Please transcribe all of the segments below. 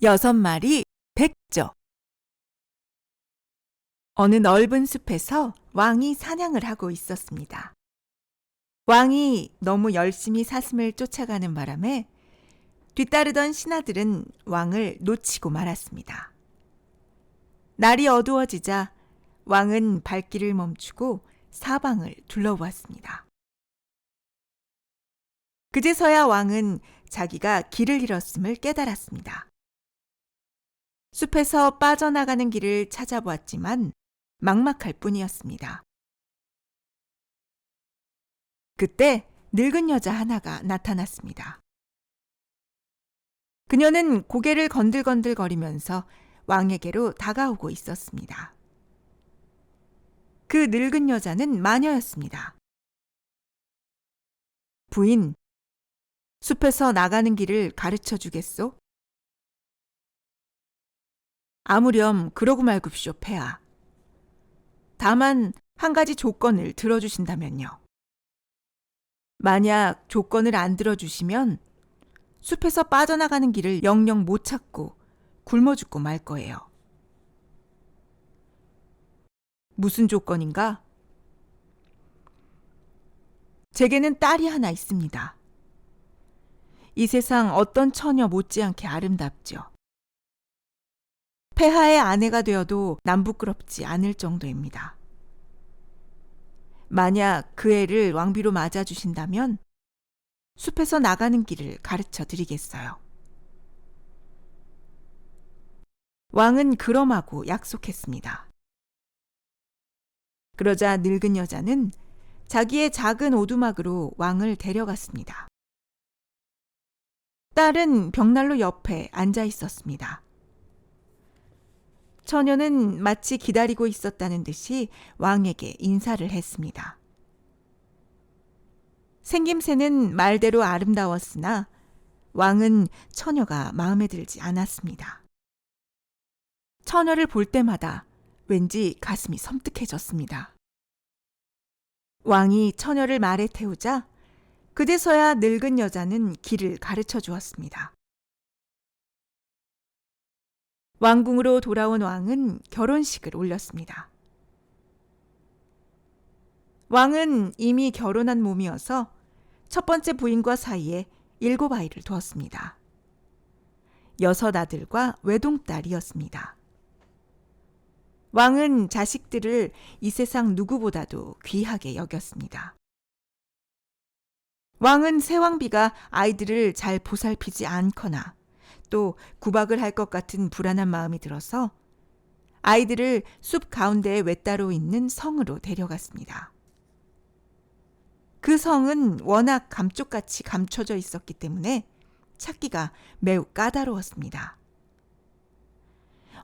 6마리 백조. 어느 넓은 숲에서 왕이 사냥을 하고 있었습니다. 왕이 너무 열심히 사슴을 쫓아가는 바람에 뒤따르던 신하들은 왕을 놓치고 말았습니다. 날이 어두워지자 왕은 발길을 멈추고 사방을 둘러보았습니다. 그제서야 왕은 자기가 길을 잃었음을 깨달았습니다. 숲에서 빠져나가는 길을 찾아보았지만 막막할 뿐이었습니다. 그때 늙은 여자 하나가 나타났습니다. 그녀는 고개를 건들건들거리면서 왕에게로 다가오고 있었습니다. 그 늙은 여자는 마녀였습니다. 부인, 숲에서 나가는 길을 가르쳐 주겠소? 아무렴 그러고 말굽쇼, 폐하. 다만 한 가지 조건을 들어주신다면요. 만약 조건을 안 들어주시면 숲에서 빠져나가는 길을 영영 못 찾고 굶어 죽고 말 거예요. 무슨 조건인가? 제게는 딸이 하나 있습니다. 이 세상 어떤 처녀 못지않게 아름답죠. 폐하의 아내가 되어도 남부끄럽지 않을 정도입니다. 만약 그 애를 왕비로 맞아주신다면 숲에서 나가는 길을 가르쳐 드리겠어요. 왕은 그럼하고 약속했습니다. 그러자 늙은 여자는 자기의 작은 오두막으로 왕을 데려갔습니다. 딸은 벽난로 옆에 앉아 있었습니다. 처녀는 마치 기다리고 있었다는 듯이 왕에게 인사를 했습니다. 생김새는 말대로 아름다웠으나 왕은 처녀가 마음에 들지 않았습니다. 처녀를 볼 때마다 왠지 가슴이 섬뜩해졌습니다. 왕이 처녀를 말에 태우자 그제서야 늙은 여자는 길을 가르쳐 주었습니다. 왕궁으로 돌아온 왕은 결혼식을 올렸습니다. 왕은 이미 결혼한 몸이어서 첫 번째 부인과 사이에 7 아이를 두었습니다. 6 아들과 외동딸이었습니다. 왕은 자식들을 이 세상 누구보다도 귀하게 여겼습니다. 왕은 새왕비가 아이들을 잘 보살피지 않거나 또 구박을 할 것 같은 불안한 마음이 들어서 아이들을 숲 가운데에 외따로 있는 성으로 데려갔습니다. 그 성은 워낙 감쪽같이 감춰져 있었기 때문에 찾기가 매우 까다로웠습니다.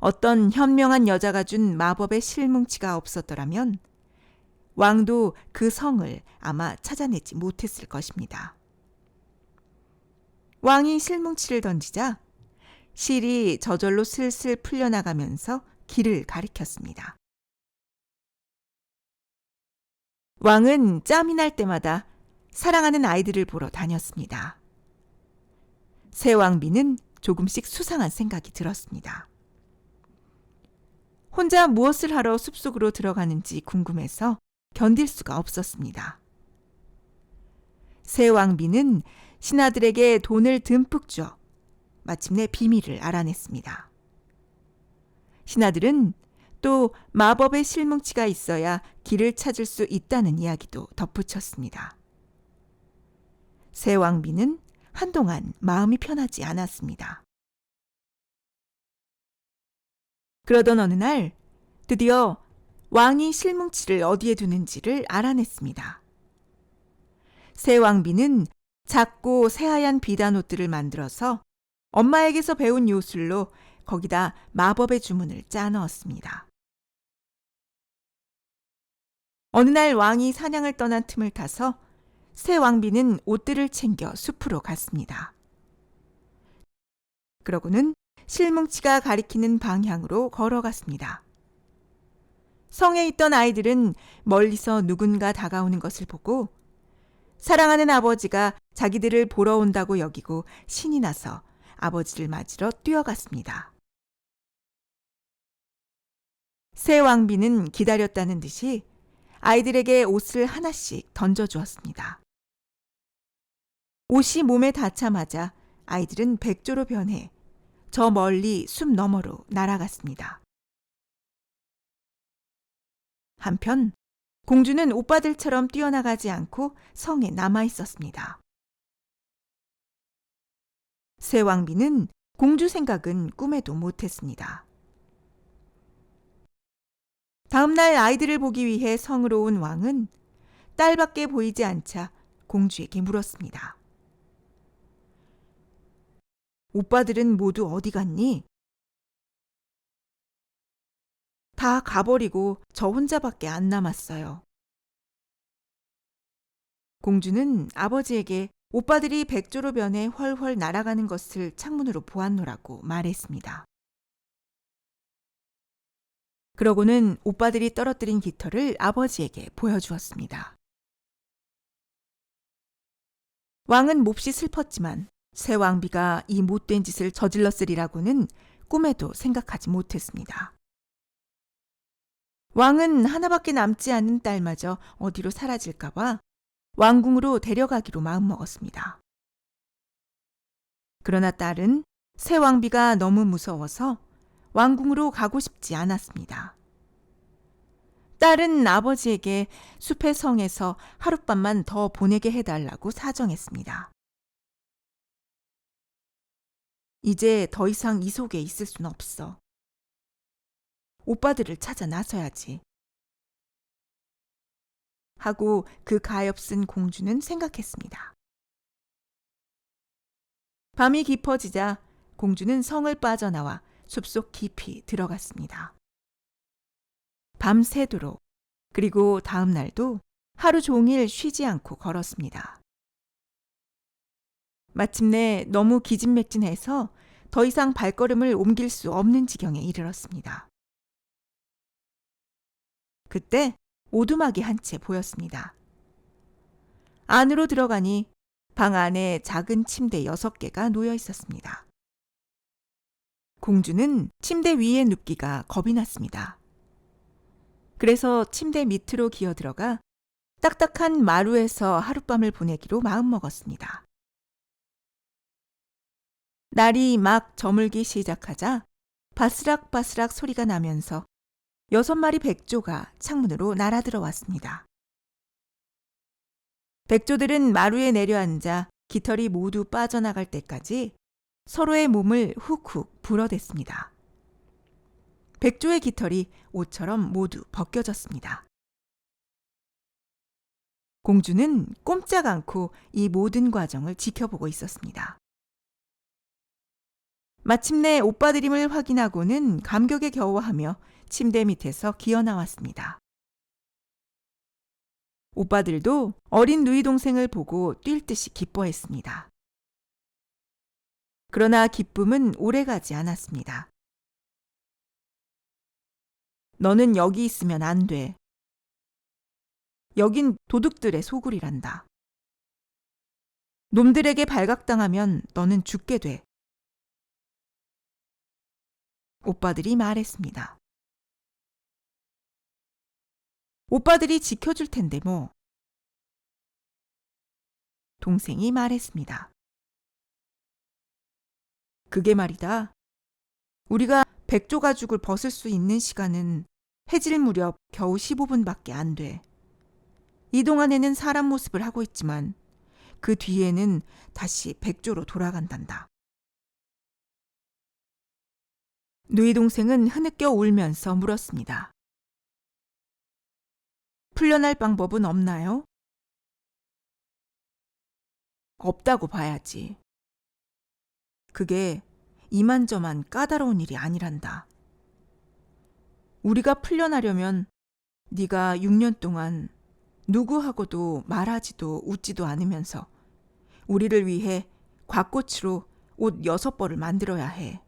어떤 현명한 여자가 준 마법의 실뭉치가 없었더라면 왕도 그 성을 아마 찾아내지 못했을 것입니다. 왕이 실뭉치를 던지자 실이 저절로 슬슬 풀려나가면서 길을 가리켰습니다. 왕은 짬이 날 때마다 사랑하는 아이들을 보러 다녔습니다. 새 왕비는 조금씩 수상한 생각이 들었습니다. 혼자 무엇을 하러 숲속으로 들어가는지 궁금해서 견딜 수가 없었습니다. 새 왕비는 신하들에게 돈을 듬뿍 줘 마침내 비밀을 알아냈습니다. 신하들은 또 마법의 실뭉치가 있어야 길을 찾을 수 있다는 이야기도 덧붙였습니다. 새 왕비는 한동안 마음이 편하지 않았습니다. 그러던 어느 날 드디어 왕이 실뭉치를 어디에 두는지를 알아냈습니다. 새 왕비는 작고 새하얀 비단 옷들을 만들어서 엄마에게서 배운 요술로 거기다 마법의 주문을 짜 넣었습니다. 어느 날 왕이 사냥을 떠난 틈을 타서 새 왕비는 옷들을 챙겨 숲으로 갔습니다. 그러고는 실뭉치가 가리키는 방향으로 걸어갔습니다. 성에 있던 아이들은 멀리서 누군가 다가오는 것을 보고 사랑하는 아버지가 자기들을 보러 온다고 여기고 신이 나서 아버지를 맞으러 뛰어갔습니다. 새 왕비는 기다렸다는 듯이 아이들에게 옷을 하나씩 던져주었습니다. 옷이 몸에 닿자마자 아이들은 백조로 변해 저 멀리 숲 너머로 날아갔습니다. 한편 공주는 오빠들처럼 뛰어나가지 않고 성에 남아 있었습니다. 새 왕비는 공주 생각은 꿈에도 못했습니다. 다음 날 아이들을 보기 위해 성으로 온 왕은 딸밖에 보이지 않자 공주에게 물었습니다. 오빠들은 모두 어디 갔니? 다 가버리고 저 혼자밖에 안 남았어요. 공주는 아버지에게 오빠들이 백조로 변해 훨훨 날아가는 것을 창문으로 보았노라고 말했습니다. 그러고는 오빠들이 떨어뜨린 깃털을 아버지에게 보여주었습니다. 왕은 몹시 슬펐지만 새 왕비가 이 못된 짓을 저질렀으리라고는 꿈에도 생각하지 못했습니다. 왕은 하나밖에 남지 않은 딸마저 어디로 사라질까 봐 왕궁으로 데려가기로 마음먹었습니다. 그러나 딸은 새 왕비가 너무 무서워서 왕궁으로 가고 싶지 않았습니다. 딸은 아버지에게 숲의 성에서 하룻밤만 더 보내게 해달라고 사정했습니다. 이제 더 이상 이 속에 있을 순 없어. 오빠들을 찾아 나서야지. 하고 그 가엾은 공주는 생각했습니다. 밤이 깊어지자 공주는 성을 빠져나와 숲속 깊이 들어갔습니다. 밤새도록 그리고 다음 날도 하루 종일 쉬지 않고 걸었습니다. 마침내 너무 기진맥진해서 더 이상 발걸음을 옮길 수 없는 지경에 이르렀습니다. 그때 오두막이 한 채 보였습니다. 안으로 들어가니 방 안에 작은 침대 6개가 놓여 있었습니다. 공주는 침대 위에 눕기가 겁이 났습니다. 그래서 침대 밑으로 기어 들어가 딱딱한 마루에서 하룻밤을 보내기로 마음먹었습니다. 날이 막 저물기 시작하자 바스락바스락 소리가 나면서 6마리 백조가 창문으로 날아들어왔습니다. 백조들은 마루에 내려앉아 깃털이 모두 빠져나갈 때까지 서로의 몸을 훅훅 불어댔습니다. 백조의 깃털이 옷처럼 모두 벗겨졌습니다. 공주는 꼼짝 않고 이 모든 과정을 지켜보고 있었습니다. 마침내 오빠들임을 확인하고는 감격에 겨워하며 침대 밑에서 기어 나왔습니다. 오빠들도 어린 누이 동생을 보고 뛸 듯이 기뻐했습니다. 그러나 기쁨은 오래가지 않았습니다. 너는 여기 있으면 안 돼. 여긴 도둑들의 소굴이란다. 놈들에게 발각당하면 너는 죽게 돼. 오빠들이 말했습니다. 오빠들이 지켜줄 텐데 뭐. 동생이 말했습니다. 그게 말이다. 우리가 백조 가죽을 벗을 수 있는 시간은 해질 무렵 겨우 15분밖에 안 돼. 이 동안에는 사람 모습을 하고 있지만 그 뒤에는 다시 백조로 돌아간단다. 누이 동생은 흐느껴 울면서 물었습니다. 풀려날 방법은 없나요? 없다고 봐야지. 그게 이만저만 까다로운 일이 아니란다. 우리가 풀려나려면 네가 6년 동안 누구하고도 말하지도 웃지도 않으면서 우리를 위해 곽꽃으로 옷 6벌을 만들어야 해.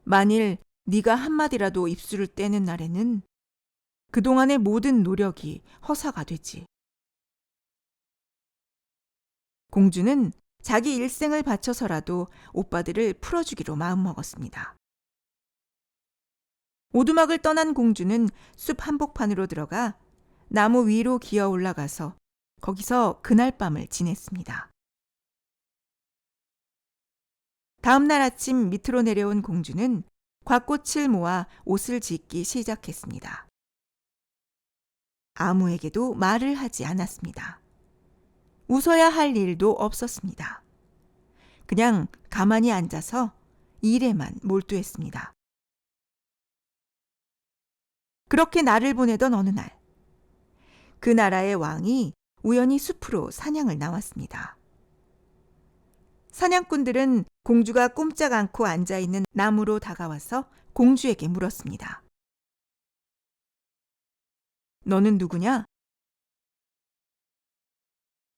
만일 네가 한마디라도 입술을 떼는 날에는 그동안의 모든 노력이 허사가 되지. 공주는 자기 일생을 바쳐서라도 오빠들을 풀어주기로 마음먹었습니다. 오두막을 떠난 공주는 숲 한복판으로 들어가 나무 위로 기어 올라가서 거기서 그날 밤을 지냈습니다. 다음 날 아침 밑으로 내려온 공주는 곽꽃을 모아 옷을 짓기 시작했습니다. 아무에게도 말을 하지 않았습니다. 웃어야 할 일도 없었습니다. 그냥 가만히 앉아서 일에만 몰두했습니다. 그렇게 날을 보내던 어느 날, 그 나라의 왕이 우연히 숲으로 사냥을 나왔습니다. 사냥꾼들은 공주가 꼼짝 않고 앉아있는 나무로 다가와서 공주에게 물었습니다. 너는 누구냐?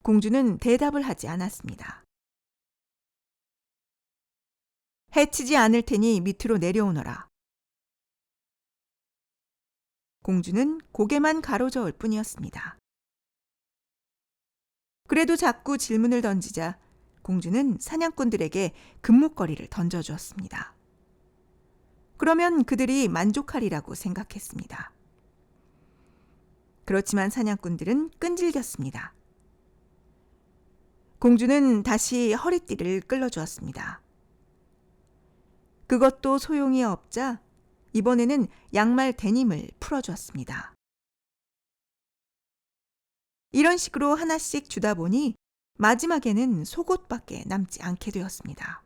공주는 대답을 하지 않았습니다. 해치지 않을 테니 밑으로 내려오너라. 공주는 고개만 가로저을 뿐이었습니다. 그래도 자꾸 질문을 던지자 공주는 사냥꾼들에게 금목걸이를 던져주었습니다. 그러면 그들이 만족하리라고 생각했습니다. 그렇지만 사냥꾼들은 끈질겼습니다. 공주는 다시 허리띠를 끌어주었습니다. 그것도 소용이 없자 이번에는 양말 데님을 풀어주었습니다. 이런 식으로 하나씩 주다 보니 마지막에는 속옷밖에 남지 않게 되었습니다.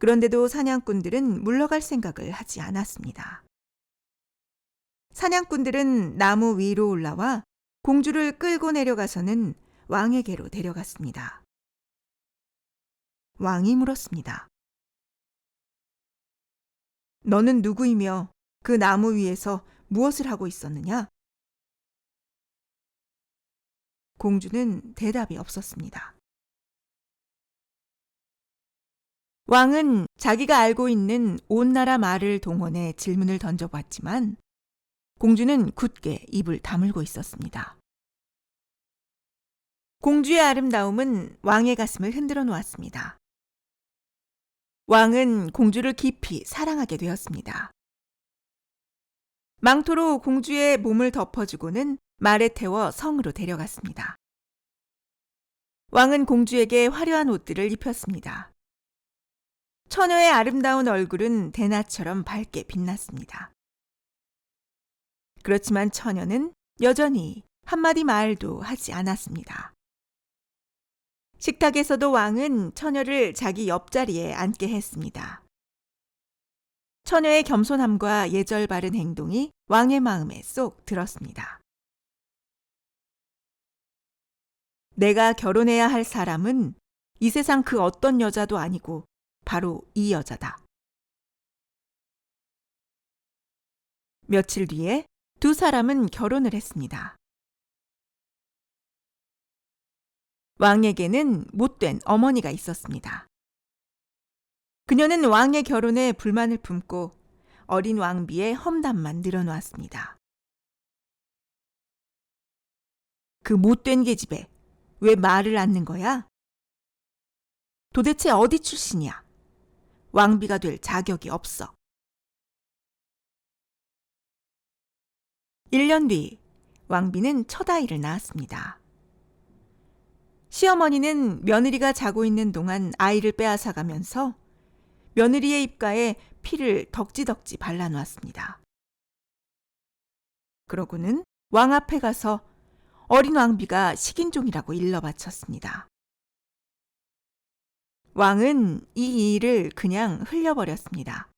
그런데도 사냥꾼들은 물러갈 생각을 하지 않았습니다. 사냥꾼들은 나무 위로 올라와 공주를 끌고 내려가서는 왕에게로 데려갔습니다. 왕이 물었습니다. 너는 누구이며 그 나무 위에서 무엇을 하고 있었느냐? 공주는 대답이 없었습니다. 왕은 자기가 알고 있는 온 나라 말을 동원해 질문을 던져봤지만 공주는 굳게 입을 다물고 있었습니다. 공주의 아름다움은 왕의 가슴을 흔들어 놓았습니다. 왕은 공주를 깊이 사랑하게 되었습니다. 망토로 공주의 몸을 덮어주고는 말에 태워 성으로 데려갔습니다. 왕은 공주에게 화려한 옷들을 입혔습니다. 처녀의 아름다운 얼굴은 대낮처럼 밝게 빛났습니다. 그렇지만 처녀는 여전히 한마디 말도 하지 않았습니다. 식탁에서도 왕은 처녀를 자기 옆자리에 앉게 했습니다. 처녀의 겸손함과 예절 바른 행동이 왕의 마음에 쏙 들었습니다. 내가 결혼해야 할 사람은 이 세상 그 어떤 여자도 아니고 바로 이 여자다. 며칠 뒤에 두 사람은 결혼을 했습니다. 왕에게는 못된 어머니가 있었습니다. 그녀는 왕의 결혼에 불만을 품고 어린 왕비의 험담만 늘어놓았습니다. 그 못된 계집애, 왜 말을 않는 거야? 도대체 어디 출신이야? 왕비가 될 자격이 없어. 1년 뒤 왕비는 첫 아이를 낳았습니다. 시어머니는 며느리가 자고 있는 동안 아이를 빼앗아 가면서 며느리의 입가에 피를 덕지덕지 발라놓았습니다. 그러고는 왕 앞에 가서 어린 왕비가 식인종이라고 일러 바쳤습니다. 왕은 이 일을 그냥 흘려버렸습니다.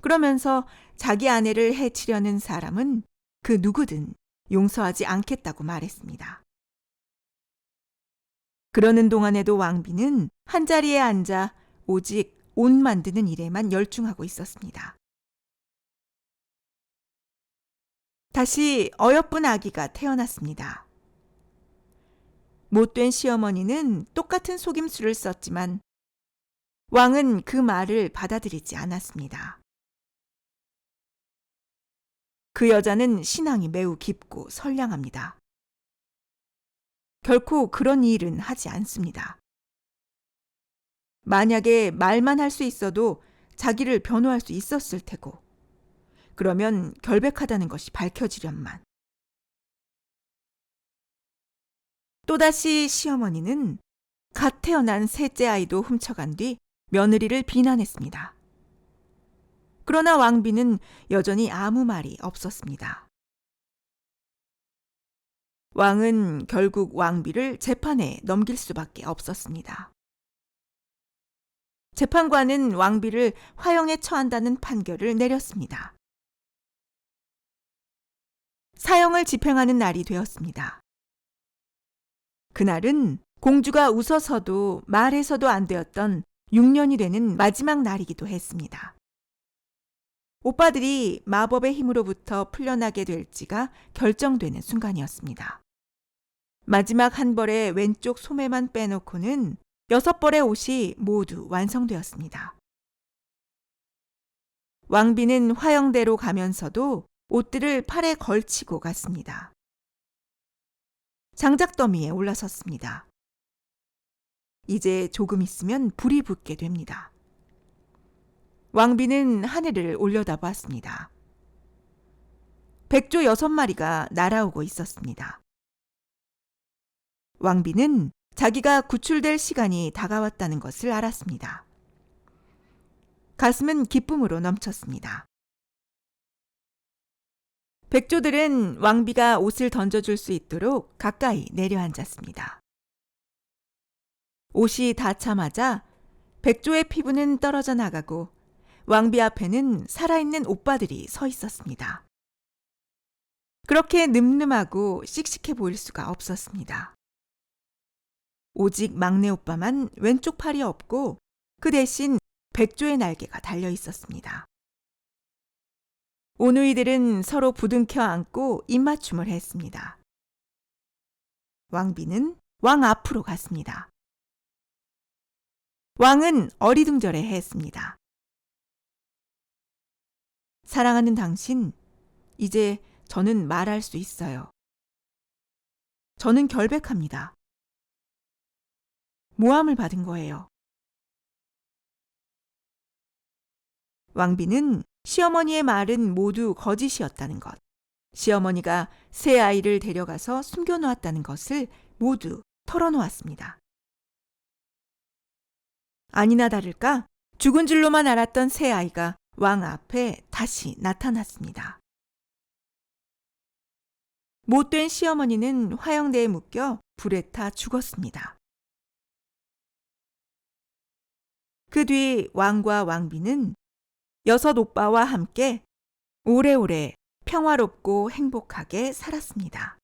그러면서 자기 아내를 해치려는 사람은 그 누구든 용서하지 않겠다고 말했습니다. 그러는 동안에도 왕비는 한자리에 앉아 오직 옷 만드는 일에만 열중하고 있었습니다. 다시 어여쁜 아기가 태어났습니다. 못된 시어머니는 똑같은 속임수를 썼지만 왕은 그 말을 받아들이지 않았습니다. 그 여자는 신앙이 매우 깊고 선량합니다. 결코 그런 일은 하지 않습니다. 만약에 말만 할 수 있어도 자기를 변호할 수 있었을 테고, 그러면 결백하다는 것이 밝혀지련만. 또다시 시어머니는 갓 태어난 셋째 아이도 훔쳐간 뒤 며느리를 비난했습니다. 그러나 왕비는 여전히 아무 말이 없었습니다. 왕은 결국 왕비를 재판에 넘길 수밖에 없었습니다. 재판관은 왕비를 화형에 처한다는 판결을 내렸습니다. 사형을 집행하는 날이 되었습니다. 그날은 공주가 웃어서도 말해서도 안 되었던 6년이 되는 마지막 날이기도 했습니다. 오빠들이 마법의 힘으로부터 풀려나게 될지가 결정되는 순간이었습니다. 마지막 한 벌의 왼쪽 소매만 빼놓고는 6벌의 옷이 모두 완성되었습니다. 왕비는 화형대로 가면서도 옷들을 팔에 걸치고 갔습니다. 장작더미에 올라섰습니다. 이제 조금 있으면 불이 붙게 됩니다. 왕비는 하늘을 올려다보았습니다. 백조 6마리가 날아오고 있었습니다. 왕비는 자기가 구출될 시간이 다가왔다는 것을 알았습니다. 가슴은 기쁨으로 넘쳤습니다. 백조들은 왕비가 옷을 던져줄 수 있도록 가까이 내려앉았습니다. 옷이 닿자마자 백조의 피부는 떨어져 나가고 왕비 앞에는 살아있는 오빠들이 서 있었습니다. 그렇게 늠름하고 씩씩해 보일 수가 없었습니다. 오직 막내 오빠만 왼쪽 팔이 없고 그 대신 백조의 날개가 달려 있었습니다. 오누이들은 서로 부둥켜 안고 입맞춤을 했습니다. 왕비는 왕 앞으로 갔습니다. 왕은 어리둥절해 했습니다. 사랑하는 당신, 이제 저는 말할 수 있어요. 저는 결백합니다. 모함을 받은 거예요. 왕비는 시어머니의 말은 모두 거짓이었다는 것, 시어머니가 새 아이를 데려가서 숨겨놓았다는 것을 모두 털어놓았습니다. 아니나 다를까 죽은 줄로만 알았던 새 아이가 왕 앞에 다시 나타났습니다. 못된 시어머니는 화형대에 묶여 불에 타 죽었습니다. 그 뒤 왕과 왕비는 6 오빠와 함께 오래오래 평화롭고 행복하게 살았습니다.